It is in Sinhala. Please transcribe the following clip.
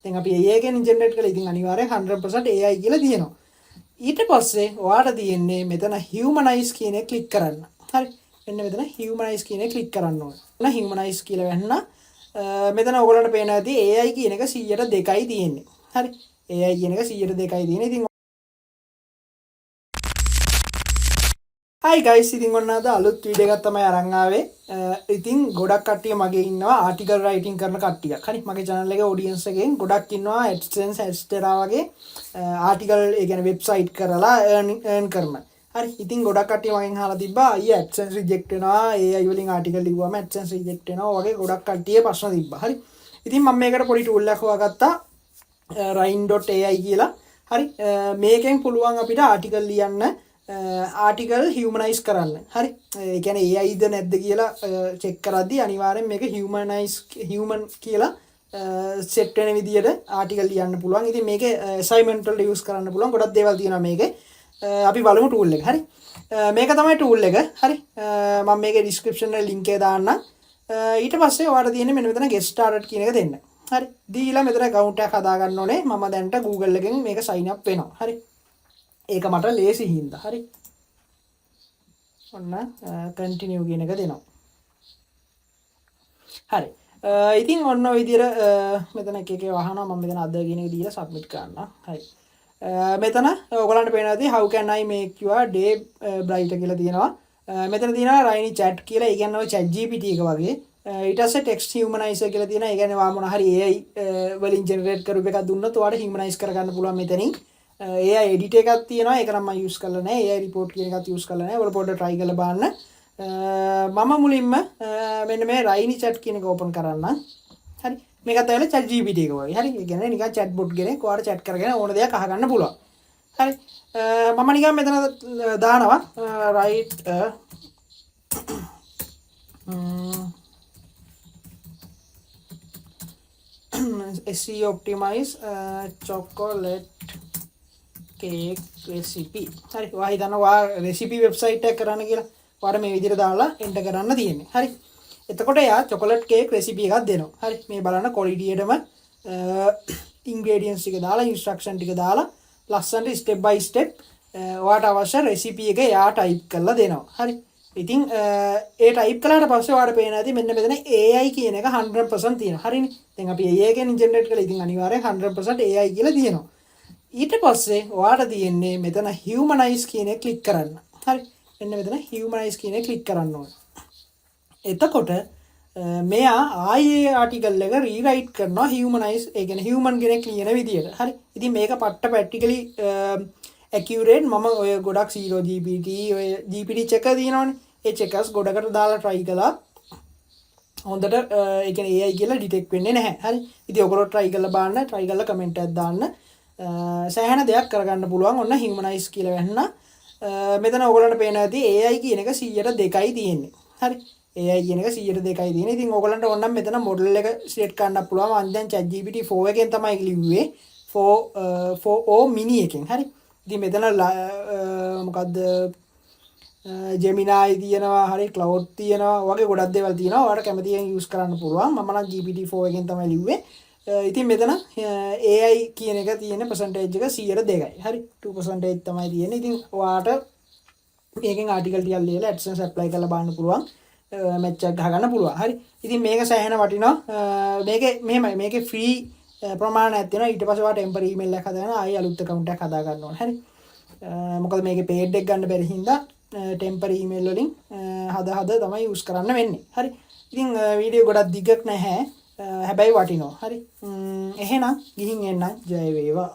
දැන් අපි AI එකෙන් ජෙනරේට් කරලා ඉතින් අනිවාර්යෙන් 100% AI කියලා තියෙනවා. ඊට පස්සේ ඔයාට තියෙන්නේ මෙතන humanize කියන එක ක්ලික් කරන්න. හරි. මෙන්න මෙතන humanize කියන එක ක්ලික් කරන්න ඕනේ. එන humanize කියලා වැන්න මෙතන ඔයගොල්ලන්ට පේනවා ඇති AI කියන එක 102යි තියෙන්නේ. හරි. AI කියන එක 102යි තියෙන්නේ. ඉතින් Hi guys, ඉතින් ඔන්න අද අලුත් වීඩියෝ එකක් තමයි අරන් ආවේ. ඉතින් ගොඩක් කට්ටිය මගේ ඉන්නවා ආටිකල් රයිටින් කරන කට්ටියක්. හරි මගේ channel එකේ audience එකෙන් ගොඩක් ඉන්නවා Adsense Adstera වගේ ආටිකල් ඒ කියන්නේ වෙබ්සයිට් කරලා earn කරන. හරි ඉතින් ගොඩක් කට්ටිය මගෙන් අහලා තිබ්බා අයියා Adsense reject වෙනවා AI වලින් ආටිකල් ලිව්වම Adsense reject වෙනවා වගේ ගොඩක් කට්ටිය ප්‍රශ්න තිබ්බා. හරි. ඉතින් මම මේකට පොඩි tool එකක් හොයාගත්තා rhine.ai කියලා. හරි මේකෙන් පුළුවන් අපිට ආටිකල් ලියන්න ආටිකල් humanize කරන්න. හරි. ඒ කියන්නේ AI ද නැද්ද කියලා check කරද්දී අනිවාර්යෙන් මේක human කියලා set වෙන විදියට ආටිකල් ලියන්න පුළුවන්. ඉතින් මේකේ assignment වලට use කරන්න පුළුවන්. ගොඩක් දේවල් තියෙනවා මේකේ. අපි බලමු tool එක. හරි. මේක තමයි tool එක. හරි. මම මේකේ description එකේ link එක දාන්නම්. ඊට පස්සේ ඔයාලට තියෙන්නේ මෙන්න මෙතන get started කියන එක දෙන්න. හරි. දීලා මෙතන account එකක් හදා ගන්න ඕනේ. මම දැන්ට Google එකෙන් මේක sign up වෙනවා. හරි. ඒක මට ලේසි හින්දා. හරි. ඔන්න continue කියන එක දෙනවා. හරි. ඉතින් ඔන්න ඔය විදිහට මෙතන එක එක වහනවා. මම මෙතන අද කියන එක දීලා submit කරනවා. හරි. මෙතන ඔයගලන්ට පේනවා ඇති how can I make your day brighter කියලා තියෙනවා. මෙතන තියෙනවා Rhine chat කියලා. ඒ කියන්නේ ඔය chat GPT එක වගේ. ඊට පස්සේ text humanizer කියලා තියෙනවා. ඒ කියන්නේ වා මොන හරි AI වලින් generate කරපු එකක් දුන්නොත් ඔයාලට humanize කරගන්න පුළුවන් මෙතනින්. AI edit එකක් තියෙනවා. ඒක නම් මම use කරලා නැහැ. AI report කියන එකත් use කරලා නැහැ. ඔයාලා පොඩ්ඩක් try කරලා බලන්න. මම මුලින්ම මෙන්න මේ Rhine chat කියන එක open කරන්න. හරි. මේකත් ඇවිල්ලා chat GPT එක වගේ. හරි. ඒ කියන්නේ නිකන් chat bot කෙනෙක් ඔයාලට chat කරගෙන ඕන දෙයක් අහගන්න පුළුවන්. හරි. මම නිකන් මෙතන දානවා write SEO optimize chocolate cake recipe. හරි. ඔයා හිතනවා recipe website එකක් කරන්න කියලා. ඔයාලා මේ විදිහට දාලා enter කරන්න තියෙන්නේ. හරි. එතකොට එයා chocolate cake recipe එකක් දෙනවා. හරි. මේ බලන්න quality එකටම ingredients ටික දාලා instruction ටික දාලා ලස්සනට step by step ඔයාට අවශ්‍ය recipe එක එයා type කරලා දෙනවා. හරි. ඉතින් ඒ type කළාට පස්සේ ඔයාලට පේන ඇති මෙන්න මෙතන AI කියන එක 100% තියෙනවා. හරිනේ. දැන් අපි AI එකෙන් generate කළා. ඉතින් අනිවාර්යෙන් 100% AI කියලා තියෙනවා. ඊට පස්සේ ඔයාට තියෙන්නේ මෙතන humanize කියන එක click කරන්න. හරි. මෙන්න මෙතන humanize කියන එක click කරන්න ඕනේ. එතකොට මෙයා ආයේ ආටිකල් එක rewrite කරනවා humanize ඒ කියන්නේ human කෙනෙක් ලියන විදියට. හරි. ඉතින් මේක පට්ට practically accurate. මම ඔය ගොඩක් 0 GPT ඔය GPT checker තියෙනවනේ. ඒ checkers ගොඩකට දාලා try කළා. හොඳට ඒ කියන්නේ AI කියලා detect වෙන්නේ නැහැ. හරි. ඉතින් ඔයගොල්ලෝ try කරලා බලන්න, try කරලා comment එකක් දාන්න. සෑහෙන දෙයක් කරගන්න පුළුවන්. ඔන්න humanize කියලා වැන්න. මෙතන ඔයගොල්ලන්ට පේනවා ඇති AI කියන එක 102යි තියෙන්නේ. හරි. AI කියන එක 102යි තියෙන්නේ. ඉතින් ඔයගොල්ලන්ට ඕනනම් මෙතන model එක set කරන්න පුළුවන්. මම දැන් ChatGPT 4 එකෙන් තමයි ලිව්වේ. 4o mini එකෙන්. හරි. ඉතින් මෙතන මොකද්ද Gemini තියෙනවා. හරි. Cloud තියෙනවා. වගේ ගොඩක් දේවල් තියෙනවා. ඔයාලට කැමති එකෙන් use කරන්න පුළුවන්. මම නම් GPT 4 එකෙන් තමයි ලිව්වේ. ඉතින් මෙතන AI කියන එක තියෙන percentage එක 102යි. හරි. 2% තමයි තියෙන්නේ. ඉතින් ඔයාට මේකෙන් article ටිකක් ලියලා AdSense apply කරලා බලන්න පුළුවන්. match එකක් ගහගන්න පුළුවන්. හරි. ඉතින් මේක සෑහෙන වටිනවා. මේකේ මෙහෙමයි. මේකේ free ප්‍රමාණයක් තියෙනවා. ඊට පස්සේ ඔයාට temporary email එකක් හදාගෙන ආයෙ අලුත් account එකක් හදා ගන්න ඕනේ. හරි. මොකද මේකේ paid එක ගන්න බැරි හින්දා temporary email වලින් හදා තමයි use කරන්න වෙන්නේ. හරි. ඉතින් වීඩියෝ ගොඩක් දිගක් නැහැ. හැබැයි වටිනවා. හරි. එහෙනම් ගිහින් එන්න ජය වේවා.